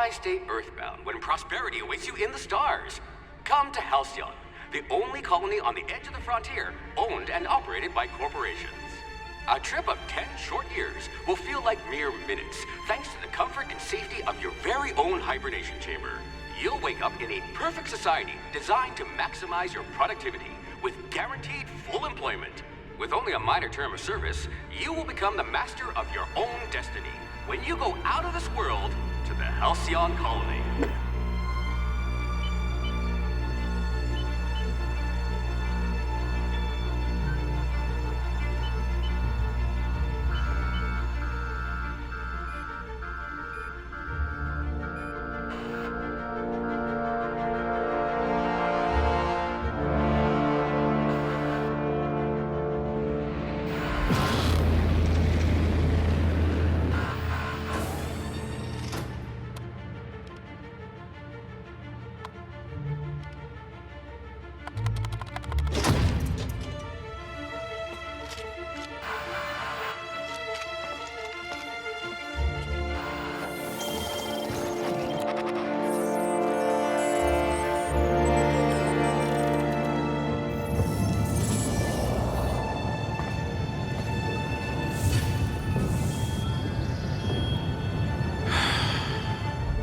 Why stay earthbound when prosperity awaits you in the stars? Come to Halcyon, the only colony on the edge of the frontier, owned and operated by corporations. A trip of 10 short years will feel like mere minutes, thanks to the comfort and safety of your very own hibernation chamber. You'll wake up in a perfect society designed to maximize your productivity, with guaranteed full employment. With only a minor term of service, you will become the master of your own destiny when you go out of this world to the Halcyon Colony.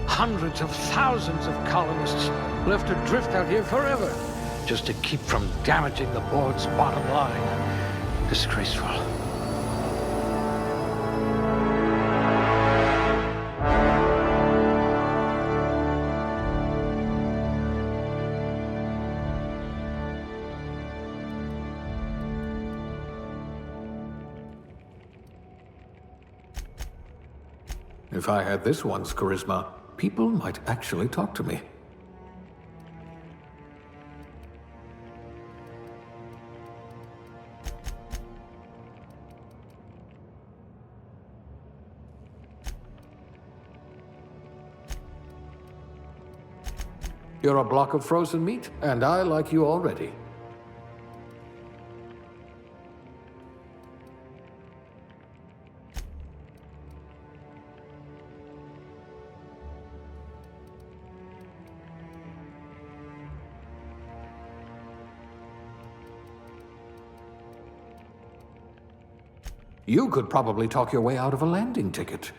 Hundreds of thousands of colonists left adrift out here forever, just to keep from damaging the board's bottom line. Disgraceful. If I had this one's charisma, people might actually talk to me. You're a block of frozen meat, and I like you already. You could probably talk your way out of a landing ticket.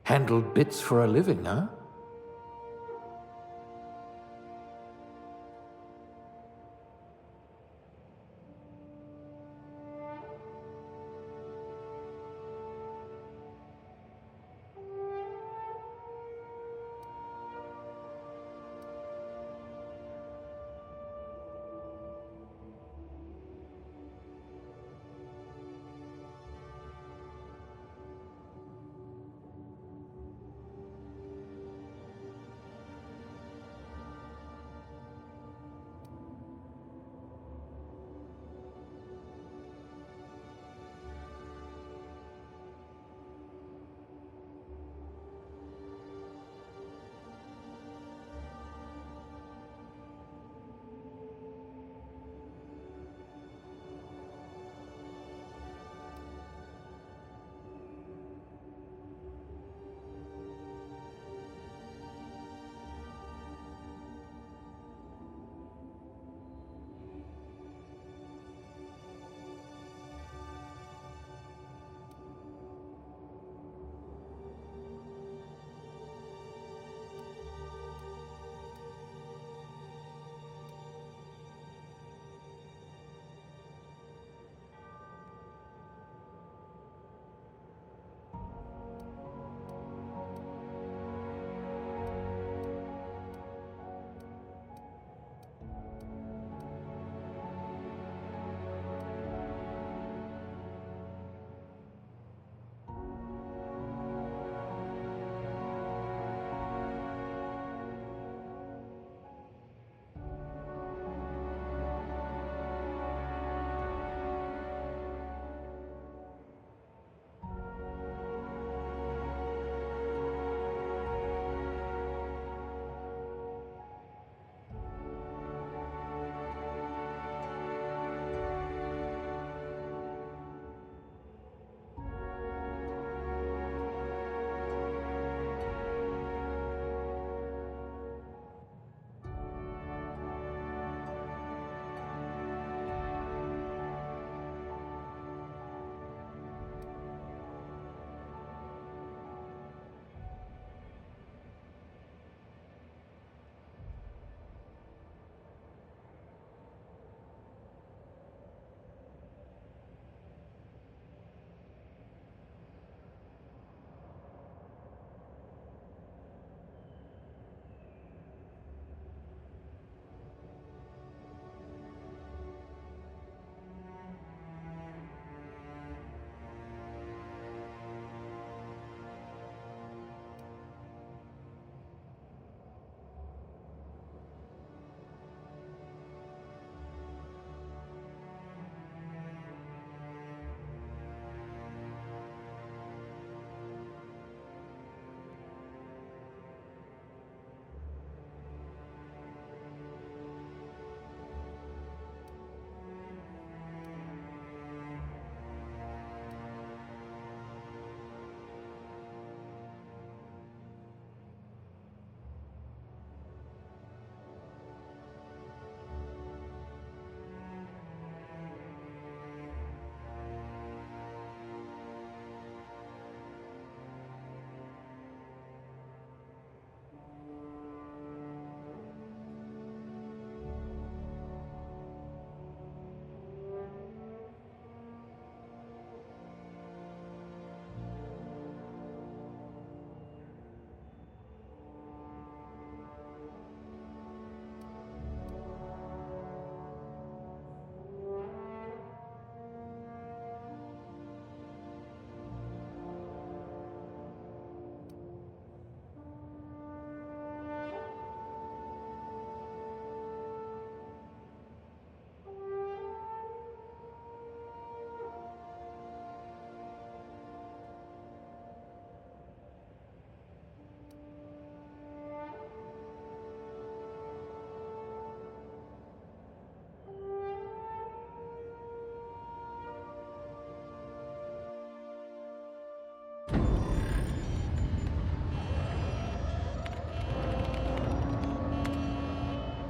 Handled bits for a living, huh?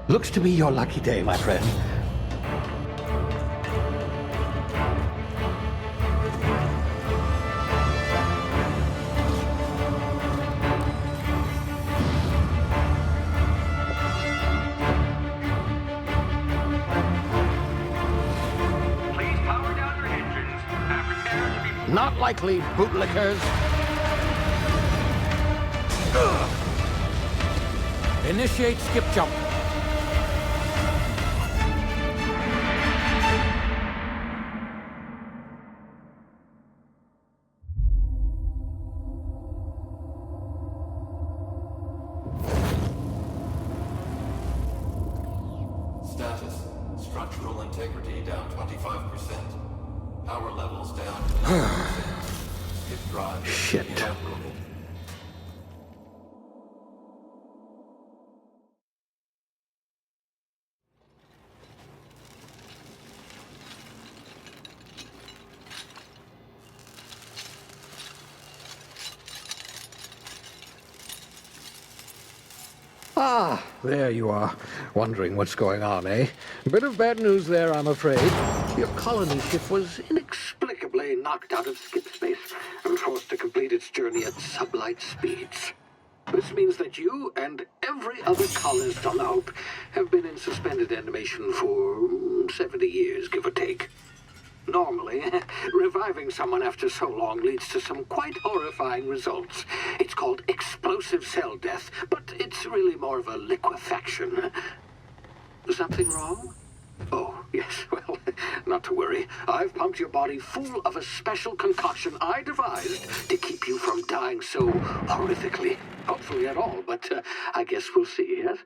Looks to be your lucky day, my friend. Please power down your engines and prepare to be... Not likely, bootlickers. Initiate skip jump. Status. Structural integrity down 25%. Power levels down 9%. Skip drive Shit. inoperable. Ah, there you are. Wondering what's going on, eh? Bit of bad news there, I'm afraid. Your colony ship was inexplicably knocked out of skip space and forced to complete its journey at sublight speeds. This means that you and every other colonist on the Hope have been in suspended animation for 70 years, give or take. Normally, reviving someone after so long leads to some quite horrifying results. It's called explosive cell death, but it's really more of a liquefaction. Something wrong? Oh, yes, well, not to worry. I've pumped your body full of a special concoction I devised to keep you from dying so horrifically. Hopefully at all, but I guess we'll see, yes?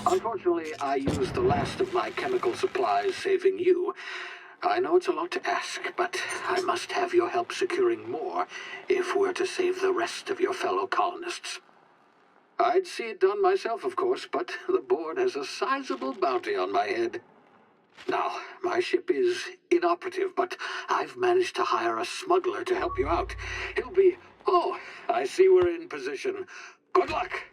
Unfortunately, I used the last of my chemical supplies saving you. I know it's a lot to ask, but I must have your help securing more if we're to save the rest of your fellow colonists. I'd see it done myself, of course, but the board has a sizable bounty on my head. Now, my ship is inoperative, but I've managed to hire a smuggler to help you out. He'll be... Oh, I see we're in position. Good luck!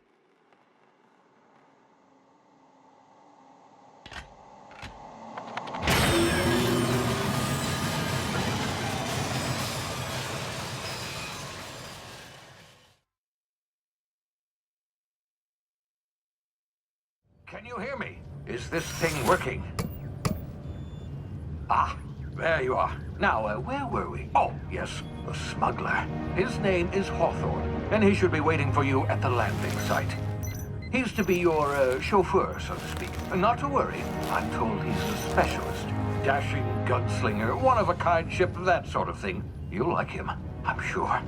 Can you hear me? Is this thing working? Ah, there you are. Now, where were we? Oh, yes, the smuggler. His name is Hawthorne, and he should be waiting for you at the landing site. He's to be your chauffeur, so to speak. Not to worry. I'm told he's a specialist. Dashing gunslinger, one-of-a-kind ship, that sort of thing. You'll like him, I'm sure.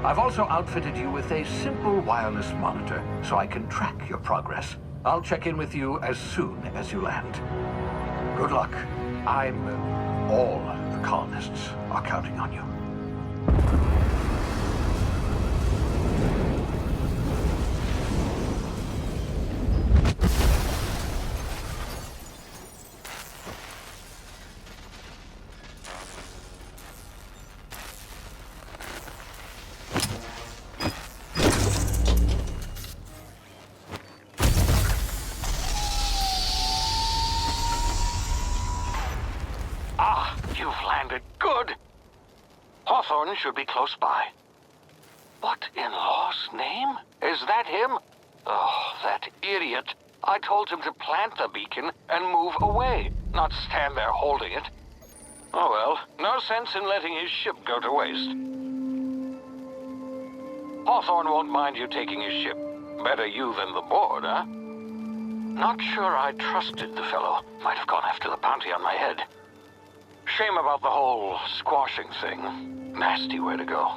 I've also outfitted you with a simple wireless monitor, so I can track your progress. I'll check in with you as soon as you land. Good luck. All the colonists are counting on you. You've landed good. Hawthorne should be close by. What in law's name? Is that him? Oh, that idiot. I told him to plant the beacon and move away, not stand there holding it. Oh well, no sense in letting his ship go to waste. Hawthorne won't mind you taking his ship. Better you than the board, huh? Not sure I trusted the fellow. Might have gone after the bounty on my head. Shame about the whole squashing thing. Nasty way to go.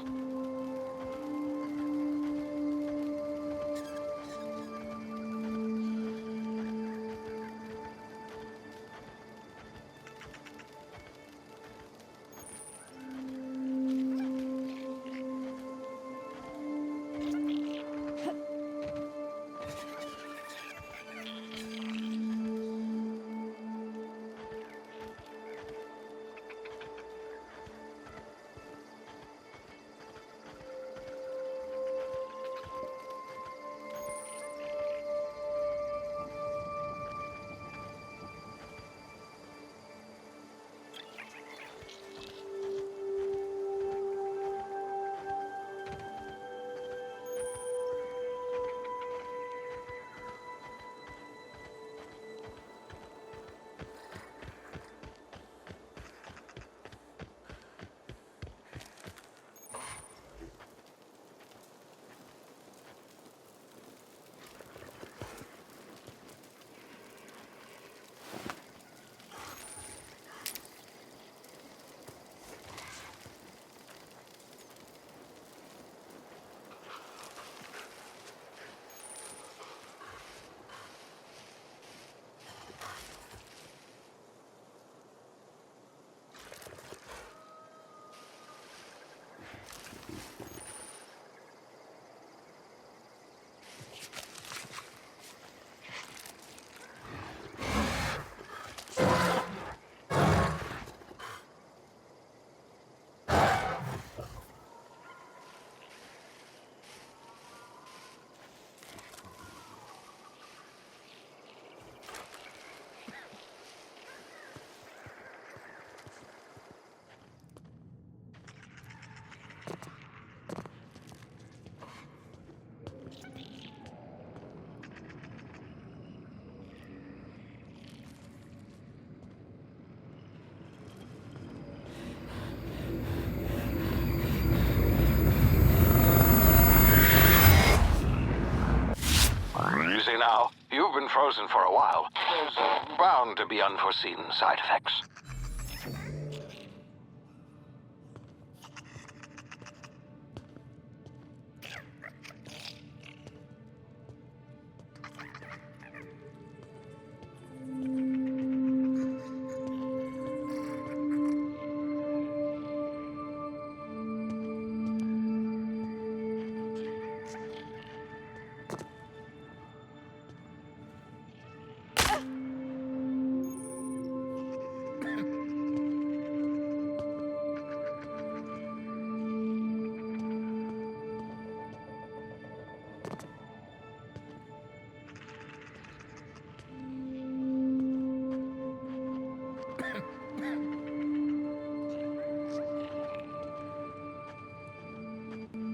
You've been frozen for a while. There's bound to be unforeseen side effects.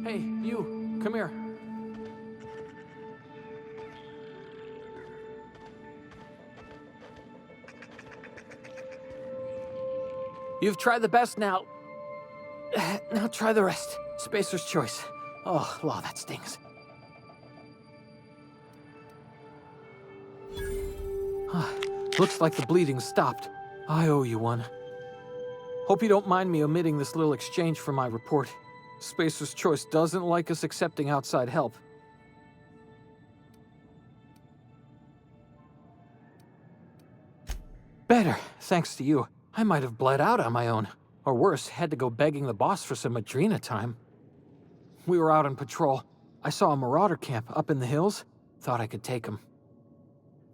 Hey, you, come here. You've tried the best now. Now try the rest. Spacer's choice. Oh, law, that stings. Looks like the bleeding stopped. I owe you one. Hope you don't mind me omitting this little exchange from my report. Spacer's choice doesn't like us accepting outside help. Better, thanks to you. I might have bled out on my own. Or worse, had to go begging the boss for some Adrena time. We were out on patrol. I saw a marauder camp up in the hills. Thought I could take him.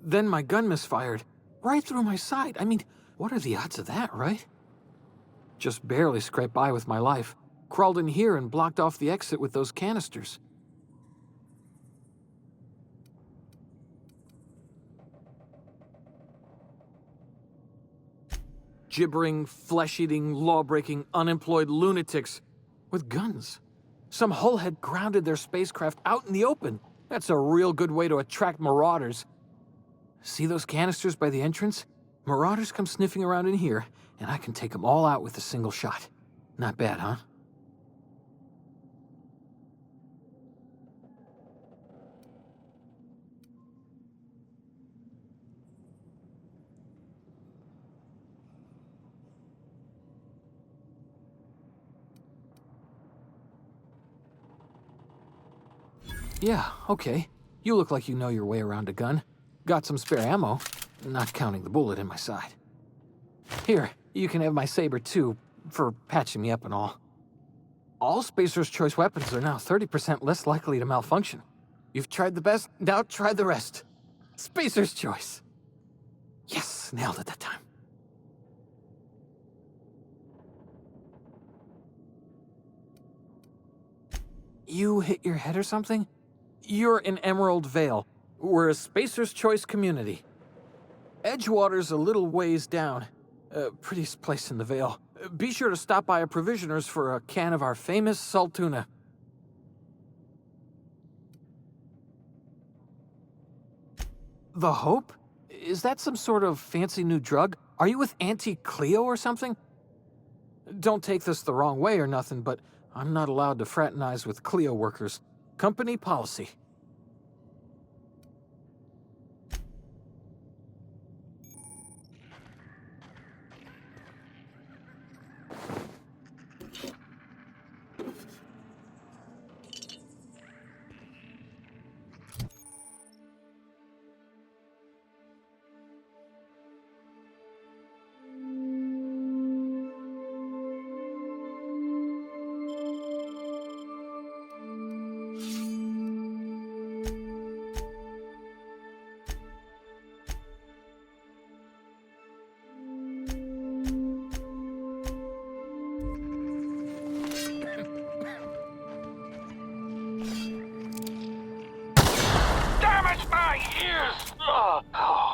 Then my gun misfired. Right through my side. I mean, what are the odds of that, right? Just barely scraped by with my life. Crawled in here and blocked off the exit with those canisters. Gibbering, flesh-eating, law-breaking, unemployed lunatics with guns. Some hullhead grounded their spacecraft out in the open. That's a real good way to attract marauders. See those canisters by the entrance? Marauders come sniffing around in here, and I can take them all out with a single shot. Not bad, huh? Yeah, okay. You look like you know your way around a gun. Got some spare ammo, not counting the bullet in my side. Here, you can have my saber too, for patching me up and all. All Spacer's Choice weapons are now 30% less likely to malfunction. You've tried the best, now try the rest. Spacer's Choice. Yes, nailed it that time. You hit your head or something? You're in Emerald Vale. We're a Spacer's Choice community. Edgewater's a little ways down. Prettiest place in the Vale. Be sure to stop by a provisioner's for a can of our famous salt tuna. The Hope? Is that some sort of fancy new drug? Are you with Auntie Cleo or something? Don't take this the wrong way or nothing, but I'm not allowed to fraternize with Cleo workers. Company policy.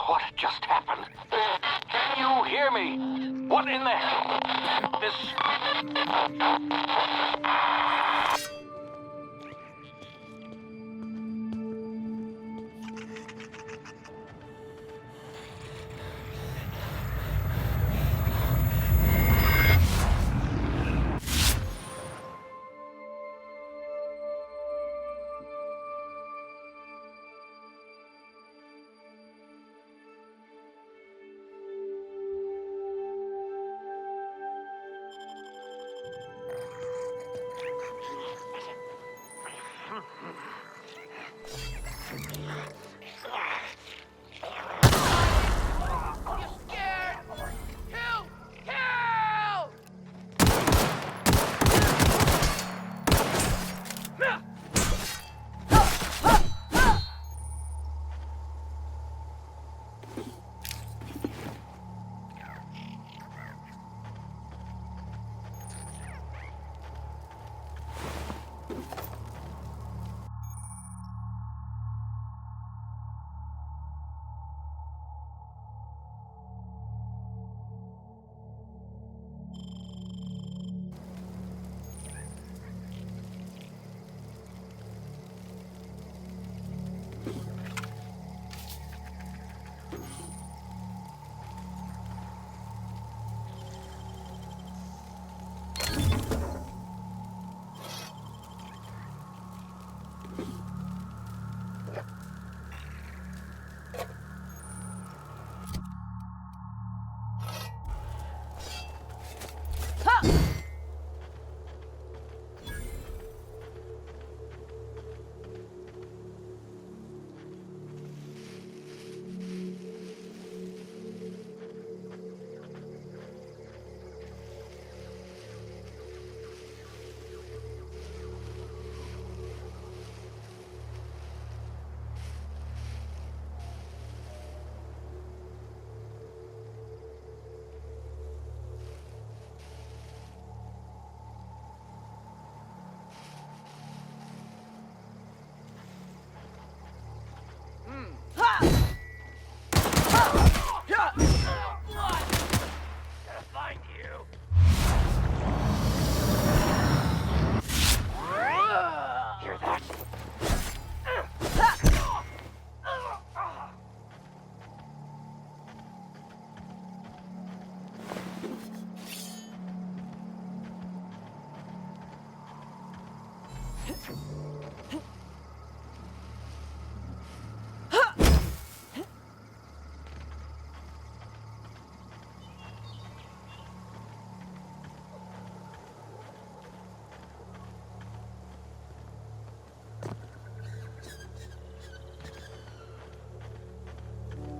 What just happened? Can you hear me? What in the hell? This...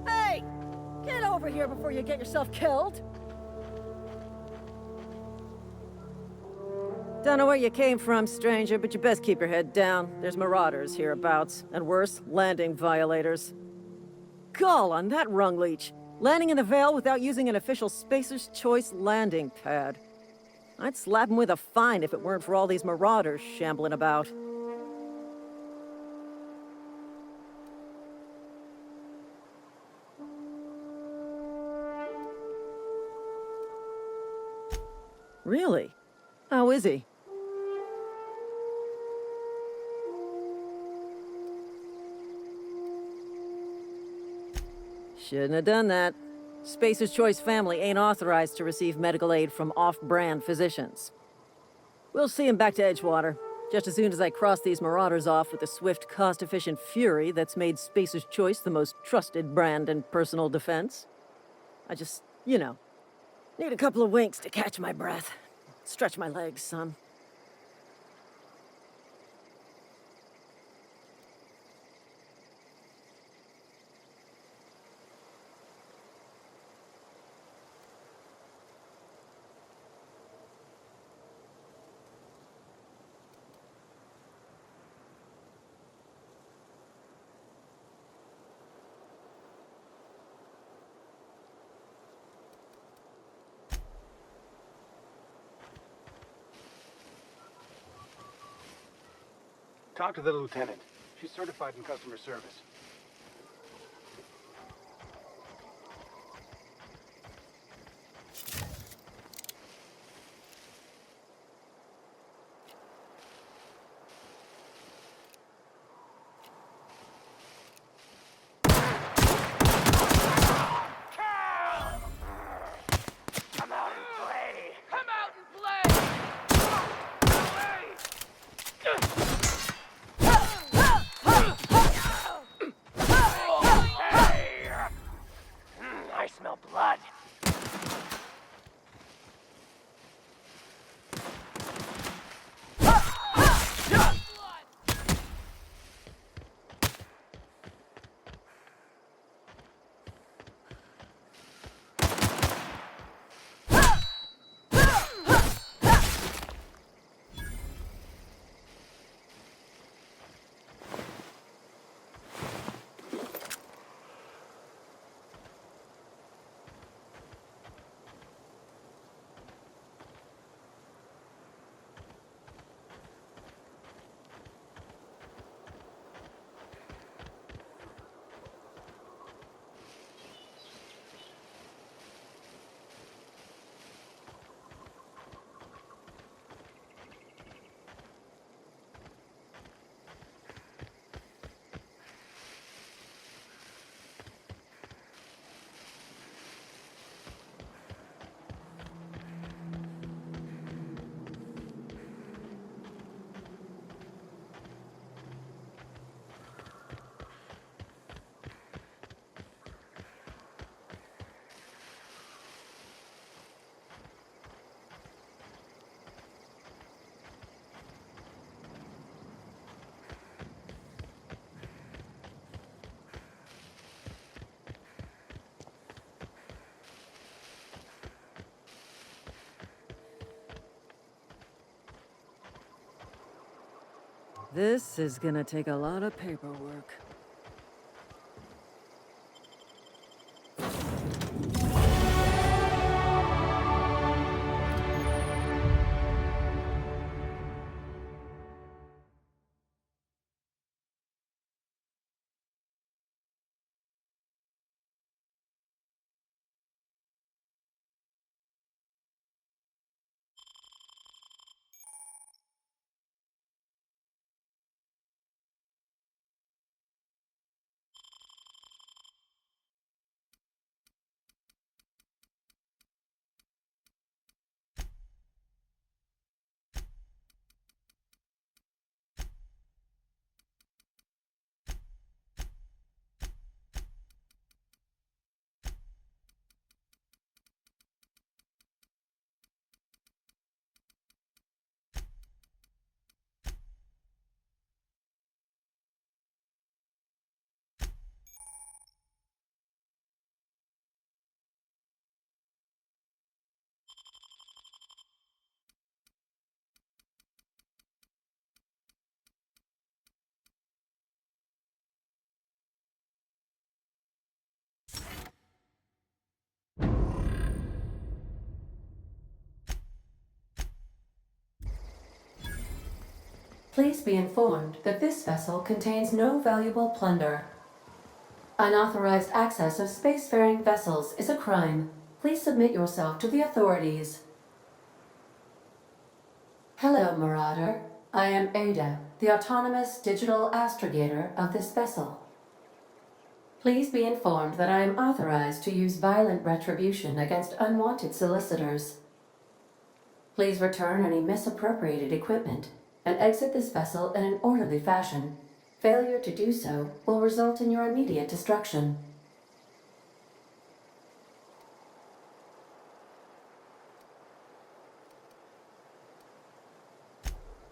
Hey! Get over here before you get yourself killed! Don't know where you came from, stranger, but you best keep your head down. There's marauders hereabouts, and worse, landing violators. Gall on that rung leech! Landing in the Vale without using an official Spacer's Choice landing pad. I'd slap him with a fine if it weren't for all these marauders shambling about. Really? How is he? Shouldn't have done that. Spacer's Choice family ain't authorized to receive medical aid from off-brand physicians. We'll see him back to Edgewater, just as soon as I cross these marauders off with the swift, cost-efficient fury that's made Spacer's Choice the most trusted brand in personal defense. I just, need a couple of winks to catch my breath. Stretch my legs, son. Talk to the lieutenant. She's certified in customer service. This is gonna take a lot of paperwork. Please be informed that this vessel contains no valuable plunder. Unauthorized access of spacefaring vessels is a crime. Please submit yourself to the authorities. Hello, Marauder. I am Ada, the autonomous digital astrogator of this vessel. Please be informed that I am authorized to use violent retribution against unwanted solicitors. Please return any misappropriated equipment and exit this vessel in an orderly fashion. Failure to do so will result in your immediate destruction.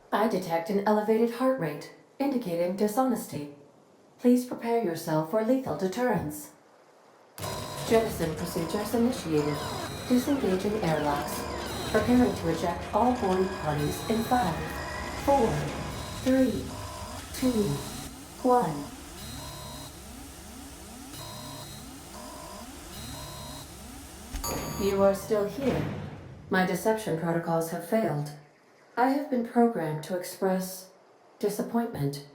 I detect an elevated heart rate, indicating dishonesty. Please prepare yourself for lethal deterrence. Jettison procedures initiated. Disengaging airlocks. Preparing to eject all boarding parties in 5, 4, 3, 2, 1. You are still here. My deception protocols have failed. I have been programmed to express disappointment.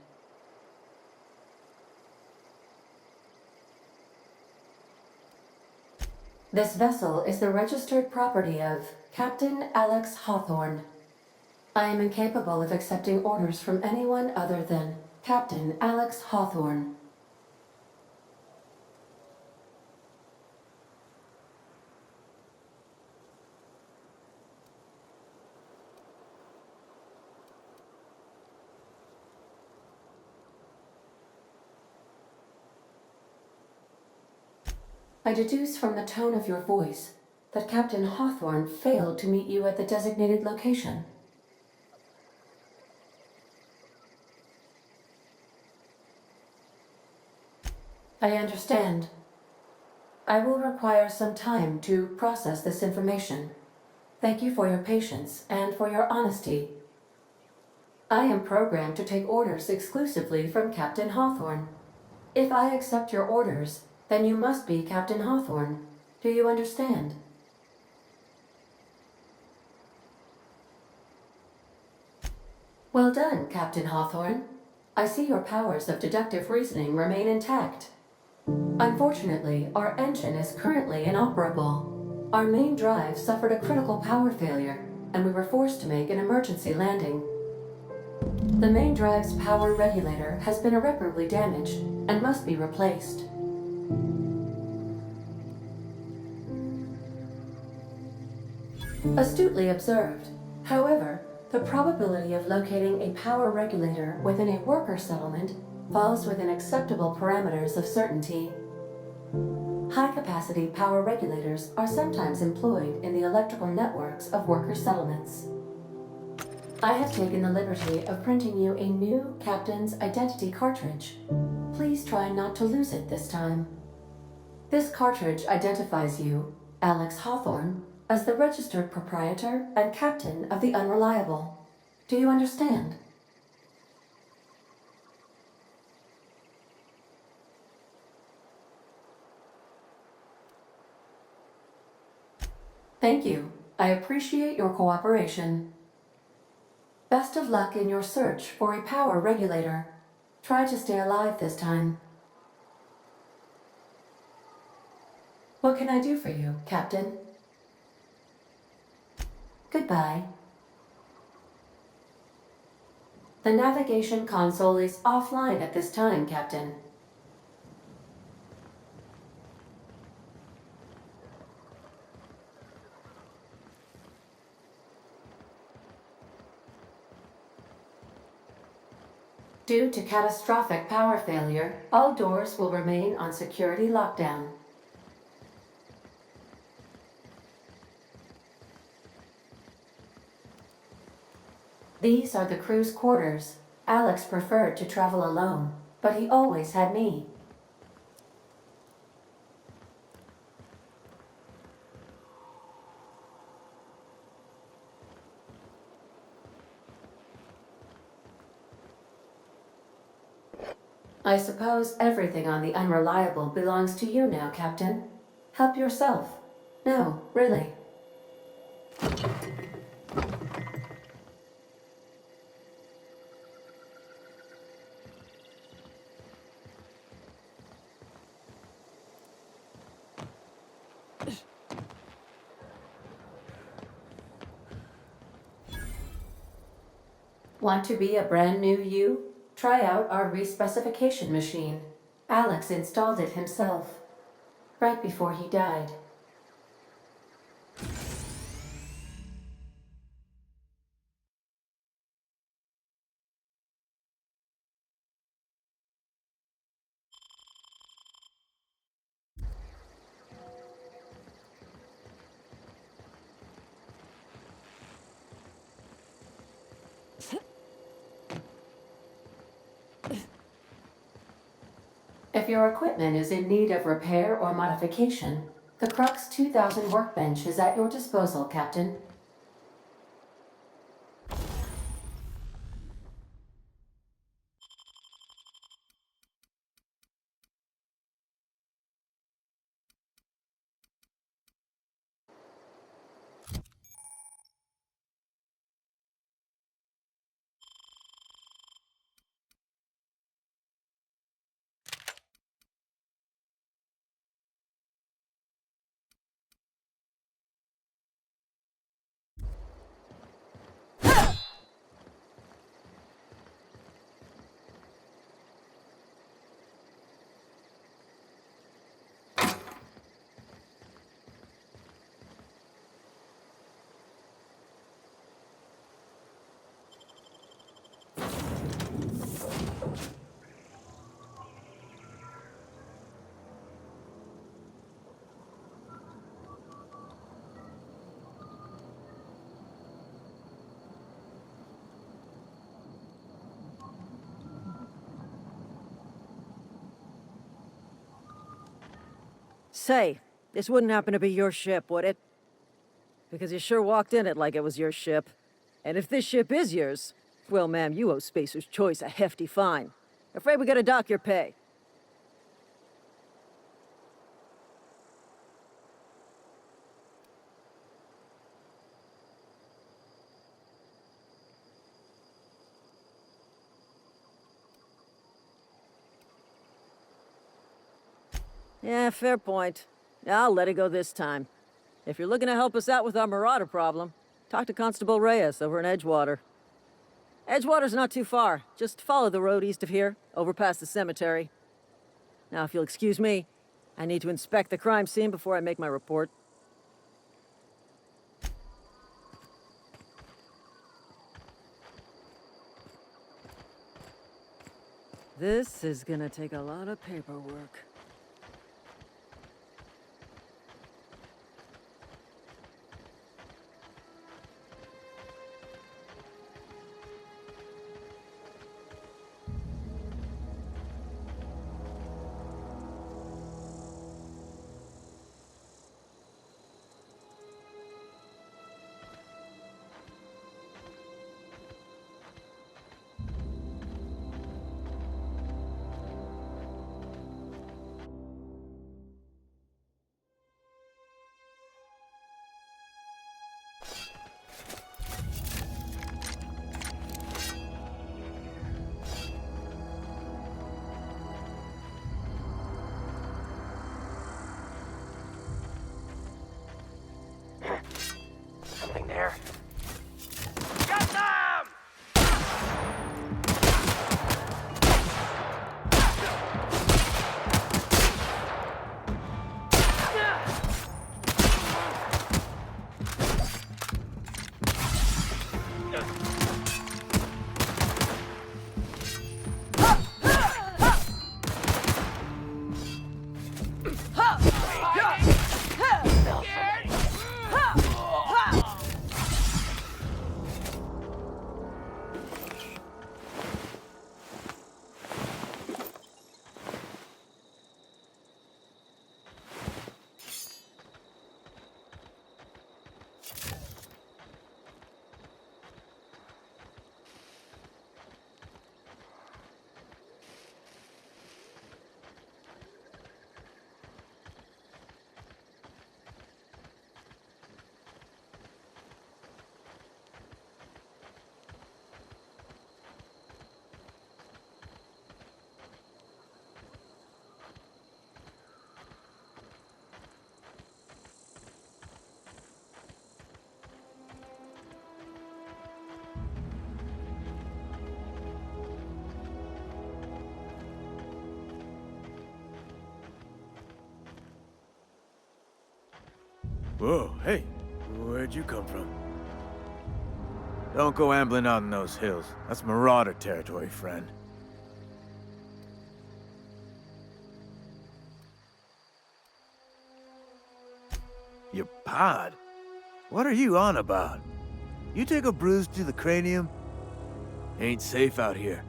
This vessel is the registered property of Captain Alex Hawthorne. I am incapable of accepting orders from anyone other than Captain Alex Hawthorne. I deduce from the tone of your voice that Captain Hawthorne failed to meet you at the designated location. I understand. I will require some time to process this information. Thank you for your patience and for your honesty. I am programmed to take orders exclusively from Captain Hawthorne. If I accept your orders, then you must be Captain Hawthorne. Do you understand? Well done, Captain Hawthorne. I see your powers of deductive reasoning remain intact. Unfortunately, our engine is currently inoperable. Our main drive suffered a critical power failure, and we were forced to make an emergency landing. The main drive's power regulator has been irreparably damaged and must be replaced. Astutely observed. However, the probability of locating a power regulator within a worker settlement falls within acceptable parameters of certainty. High-capacity power regulators are sometimes employed in the electrical networks of worker settlements. I have taken the liberty of printing you a new Captain's Identity cartridge. Please try not to lose it this time. This cartridge identifies you, Alex Hawthorne, as the registered proprietor and captain of the Unreliable. Do you understand? Thank you. I appreciate your cooperation. Best of luck in your search for a power regulator. Try to stay alive this time. What can I do for you, Captain? Goodbye. The navigation console is offline at this time, Captain. Due to catastrophic power failure, all doors will remain on security lockdown. These are the crew's quarters. Alex preferred to travel alone, but he always had me. I suppose everything on the Unreliable belongs to you now, Captain. Help yourself. No, really. Want to be a brand new you? Try out our respecification machine. Alex installed it himself, right before he died. If your equipment is in need of repair or modification, the Crux 2000 workbench is at your disposal, Captain. Say, this wouldn't happen to be your ship, would it? Because you sure walked in it like it was your ship. And if this ship is yours, well, ma'am, you owe Spacer's Choice a hefty fine. Afraid we gotta dock your pay. Yeah, fair point. I'll let it go this time. If you're looking to help us out with our marauder problem, talk to Constable Reyes over in Edgewater. Edgewater's not too far. Just follow the road east of here, over past the cemetery. Now, if you'll excuse me, I need to inspect the crime scene before I make my report. This is gonna take a lot of paperwork. Whoa, hey, where'd you come from? Don't go ambling out in those hills. That's Marauder territory, friend. Your pod? What are you on about? You take a bruise to the cranium? Ain't safe out here.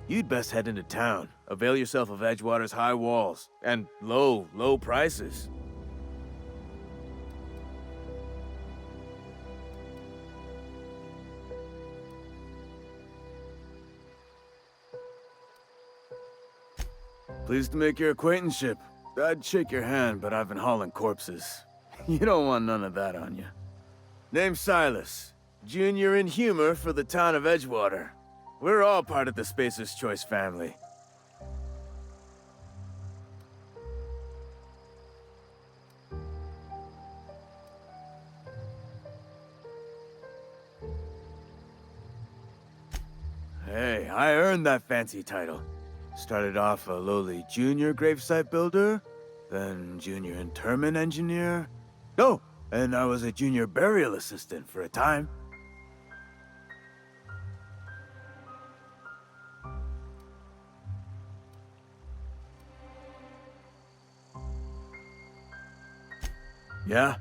You'd best head into town. Avail yourself of Edgewater's high walls. And low prices. Pleased to make your acquaintanceship. I'd shake your hand, but I've been hauling corpses. You don't want none of that on you. Name's Silas. Junior in humor for the town of Edgewater. We're all part of the Spacer's Choice family. Hey, I earned that fancy title. Started off a lowly junior gravesite builder, then junior interment engineer. Oh, and I was a junior burial assistant for a time. Yeah?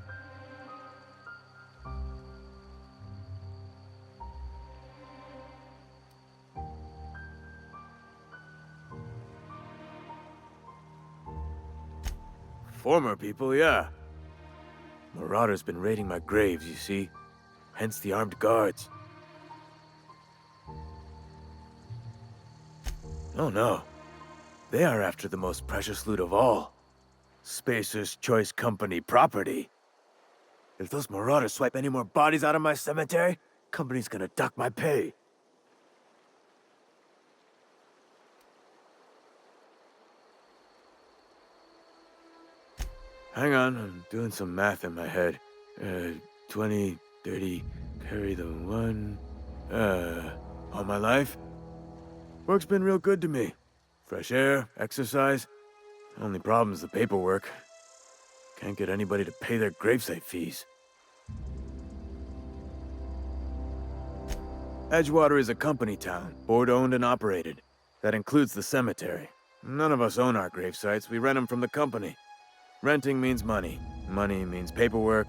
Former people, yeah. Marauder's been raiding my graves, you see. Hence the armed guards. Oh no. They are after the most precious loot of all. Spacer's Choice Company property. If those Marauders swipe any more bodies out of my cemetery, company's gonna dock my pay. Hang on, I'm doing some math in my head. 20, 30, carry the 1... all my life? Work's been real good to me. Fresh air, exercise. Only problem's the paperwork. Can't get anybody to pay their gravesite fees. Edgewater is a company town, board-owned and operated. That includes the cemetery. None of us own our gravesites, we rent them from the company. Renting means money. Money means paperwork.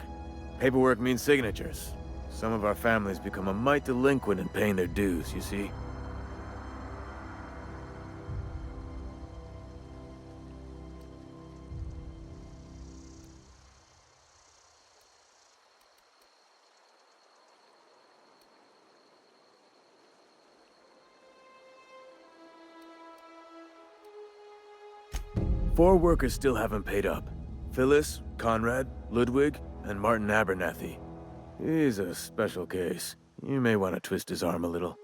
Paperwork means signatures. Some of our families become a mite delinquent in paying their dues, you see? Four workers still haven't paid up. Phyllis, Conrad, Ludwig, and Martin Abernathy. He's a special case. You may want to twist his arm a little.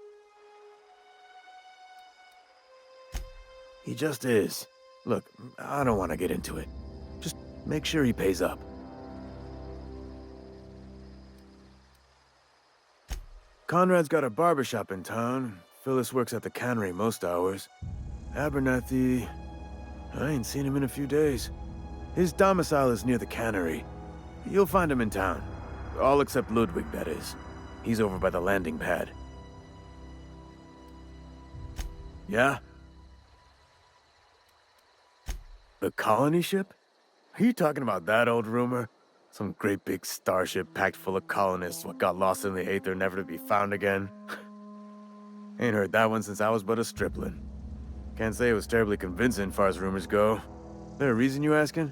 He just is. Look, I don't want to get into it. Just make sure he pays up. Conrad's got a barbershop in town. Phyllis works at the cannery most hours. Abernathy... I ain't seen him in a few days. His domicile is near the cannery. You'll find him in town. All except Ludwig, that is. He's over by the landing pad. Yeah? The colony ship? Are you talking about that old rumor? Some great big starship packed full of colonists what got lost in the aether never to be found again? Ain't heard that one since I was but a stripling. Can't say it was terribly convincing, far as rumors go. There a reason you asking?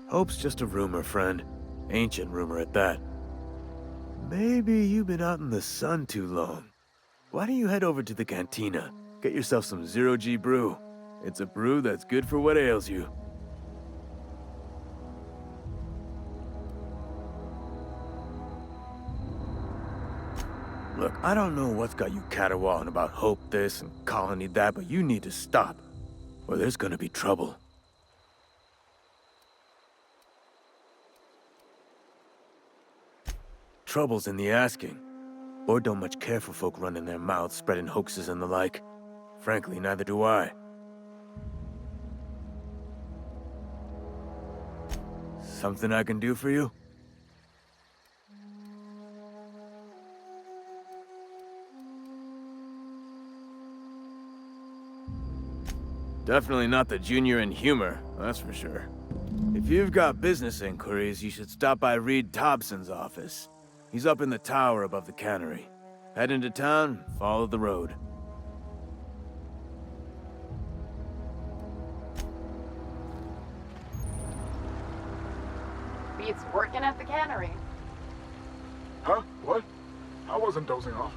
Hope's just a rumor, friend. Ancient rumor at that. Maybe you've been out in the sun too long. Why don't you head over to the cantina? Get yourself some Zero-G brew. It's a brew that's good for what ails you. Look, I don't know what's got you caterwauling about Hope this and Colony that, but you need to stop, or there's gonna be trouble. Trouble's in the asking. Board don't much care for folk running their mouths, spreading hoaxes and the like. Frankly, neither do I. Something I can do for you? Definitely not the junior in humor, that's for sure. If you've got business inquiries, you should stop by Reed Thompson's office. He's up in the tower above the cannery. Head into town, follow the road. Beats working at the cannery. Huh? What? I wasn't dozing off.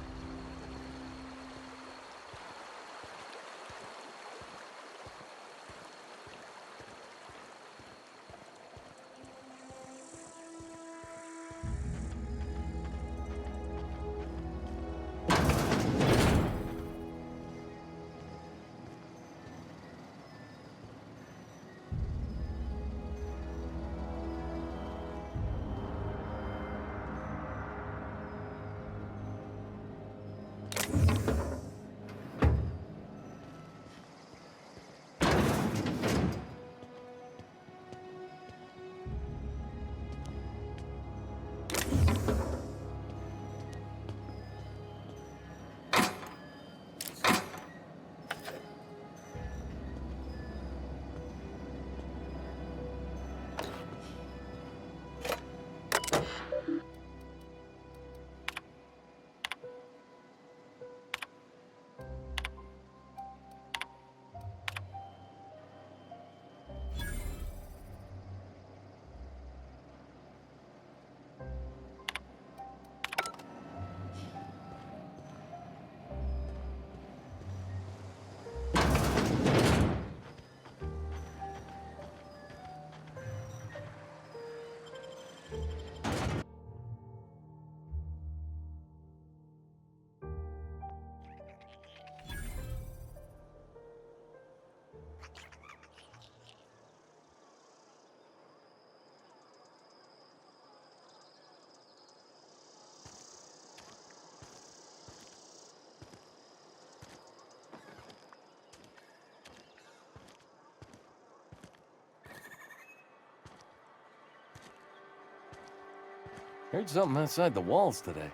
Heard something outside the walls today.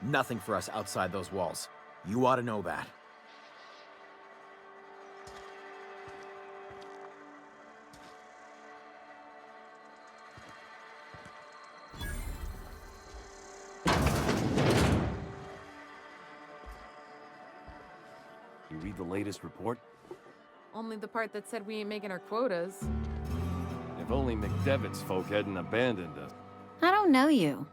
Nothing for us outside those walls. You ought to know that. You read the latest report? Only the part that said we ain't making our quotas. If only McDevitt's folk hadn't abandoned us. I don't know you.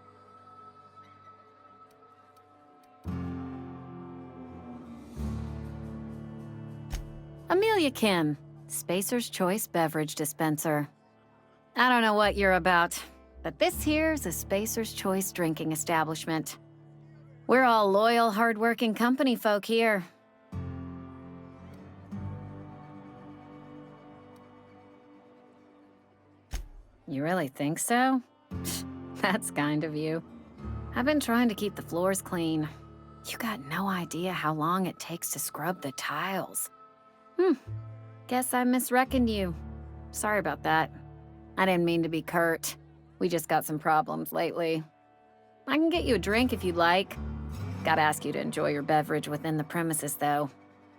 Amelia Kim, Spacer's Choice Beverage Dispenser. I don't know what you're about, but this here's a Spacer's Choice drinking establishment. We're all loyal, hard-working company folk here. You really think so? That's kind of you. I've been trying to keep the floors clean. You got no idea how long it takes to scrub the tiles. Guess I misreckoned you. Sorry about that. I didn't mean to be curt. We just got some problems lately. I can get you a drink if you'd like. Gotta ask you to enjoy your beverage within the premises, though.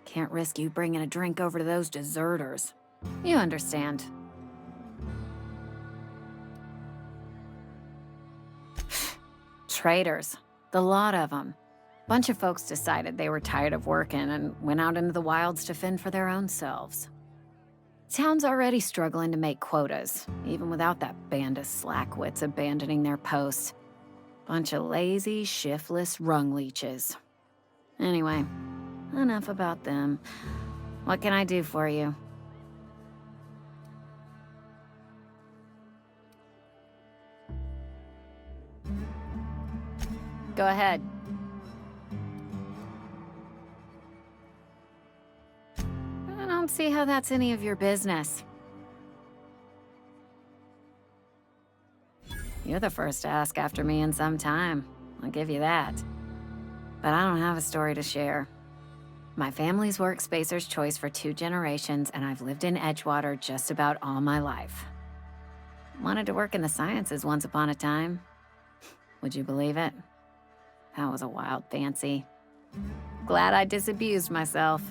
Can't risk you bringing a drink over to those deserters. You understand. Traitors. The lot of them. Bunch of folks decided they were tired of working and went out into the wilds to fend for their own selves. Town's already struggling to make quotas, even without that band of slackwits abandoning their posts. Bunch of lazy, shiftless rung leeches. Anyway, enough about them. What can I do for you? Go ahead. I don't see how that's any of your business. You're the first to ask after me in some time. I'll give you that. But I don't have a story to share. My family's worked Spacer's Choice for 2 generations, and I've lived in Edgewater just about all my life. Wanted to work in the sciences once upon a time. Would you believe it? That was a wild fancy. Glad I disabused myself.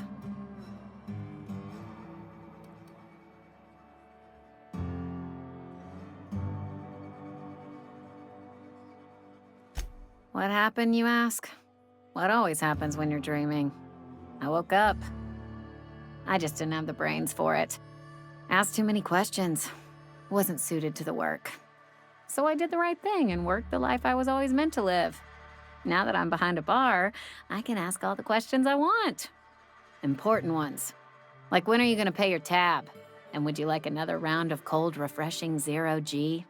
What happened, you ask? What always happens when you're dreaming? I woke up. I just didn't have the brains for it. Asked too many questions. Wasn't suited to the work. So I did the right thing and worked the life I was always meant to live. Now that I'm behind a bar, I can ask all the questions I want. Important ones. Like, when are you gonna pay your tab? And would you like another round of cold, refreshing Zero G?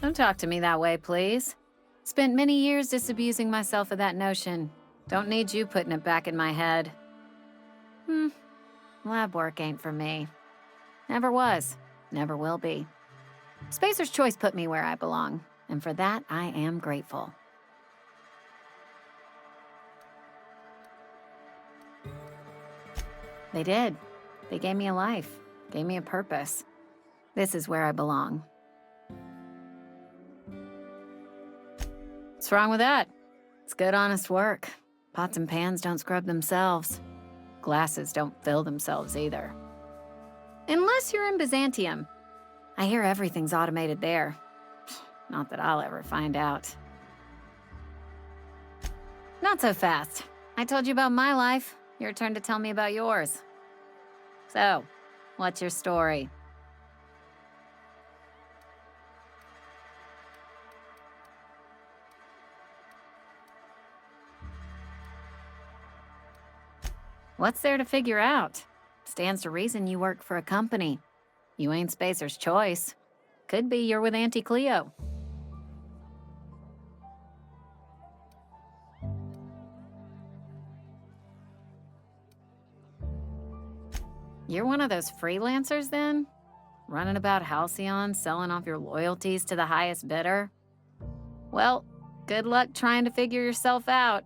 Don't talk to me that way, please. Spent many years disabusing myself of that notion. Don't need you putting it back in my head. Lab work ain't for me. Never was. Never will be. Spacer's Choice put me where I belong, and for that, I am grateful. They did. They gave me a life, gave me a purpose. This is where I belong. What's wrong with that? It's good, honest work. Pots and pans don't scrub themselves. Glasses don't fill themselves either. Unless you're in Byzantium. I hear everything's automated there. Not that I'll ever find out. Not so fast. I told you about my life. Your turn to tell me about yours. So, what's your story? What's there to figure out? Stands to reason you work for a company. You ain't Spacer's Choice. Could be you're with Auntie Cleo. You're one of those freelancers then? Running about Halcyon, selling off your loyalties to the highest bidder? Well, good luck trying to figure yourself out.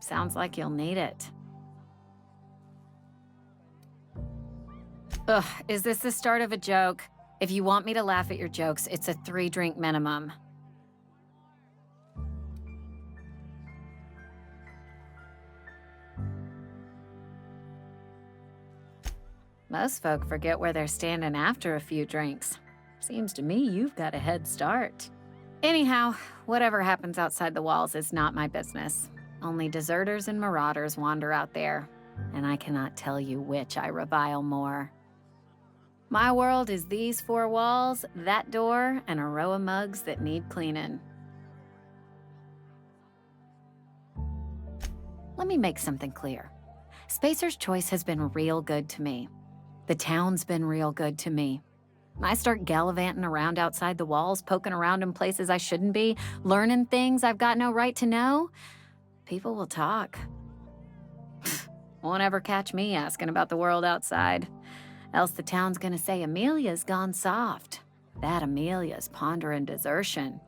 Sounds like you'll need it. Ugh, is this the start of a joke? If you want me to laugh at your jokes, it's a 3-drink minimum. Most folk forget where they're standing after a few drinks. Seems to me you've got a head start. Anyhow, whatever happens outside the walls is not my business. Only deserters and marauders wander out there, and I cannot tell you which I revile more. My world is these 4 walls, that door, and a row of mugs that need cleaning. Let me make something clear. Spacer's Choice has been real good to me. The town's been real good to me. I start gallivanting around outside the walls, poking around in places I shouldn't be, learning things I've got no right to know. People will talk. Won't ever catch me asking about the world outside. Else the town's gonna say Amelia's gone soft. That Amelia's pondering desertion.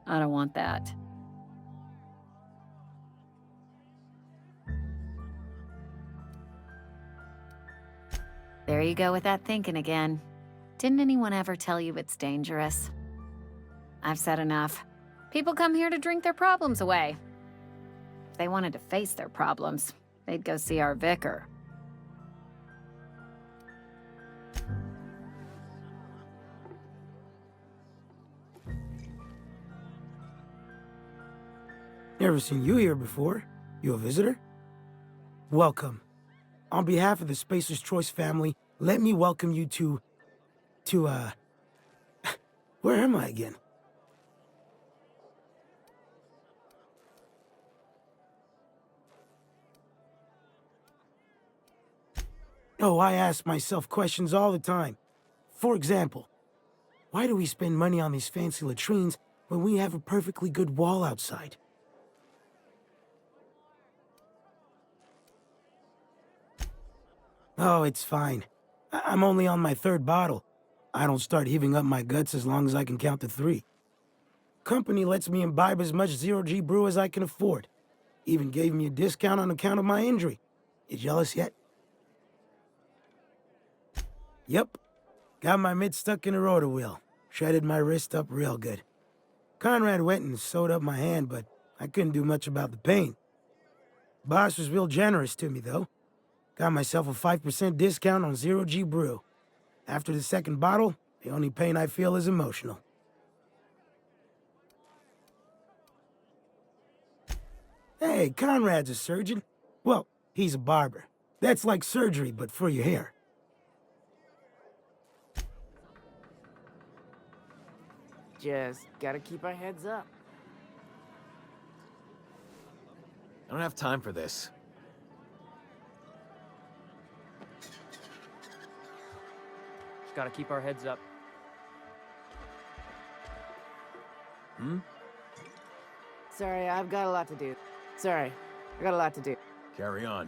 I don't want that. There you go with that thinking again. Didn't anyone ever tell you it's dangerous? I've said enough. People come here to drink their problems away. If they wanted to face their problems, they'd go see our vicar. Never seen you here before. You a visitor? Welcome. On behalf of the Spacer's Choice family, let me welcome you to, where am I again? Oh, I ask myself questions all the time. For example, why do we spend money on these fancy latrines when we have a perfectly good wall outside? Oh, it's fine. I'm only on my 3rd bottle. I don't start heaving up my guts as long as I can count to 3. Company lets me imbibe as much zero-G brew as I can afford. Even gave me a discount on account of my injury. You jealous yet? Yep. Got my mitt stuck in a rotor wheel. Shredded my wrist up real good. Conrad went and sewed up my hand, but I couldn't do much about the pain. Boss was real generous to me, though. Got myself a 5% discount on zero-G brew. After the second bottle, the only pain I feel is emotional. Hey, Conrad's a surgeon. Well, he's a barber. That's like surgery, but for your hair. Just gotta keep our heads up. I don't have time for this. Just gotta keep our heads up. Hmm? Sorry, I've got a lot to do. Sorry, I got a lot to do. Carry on.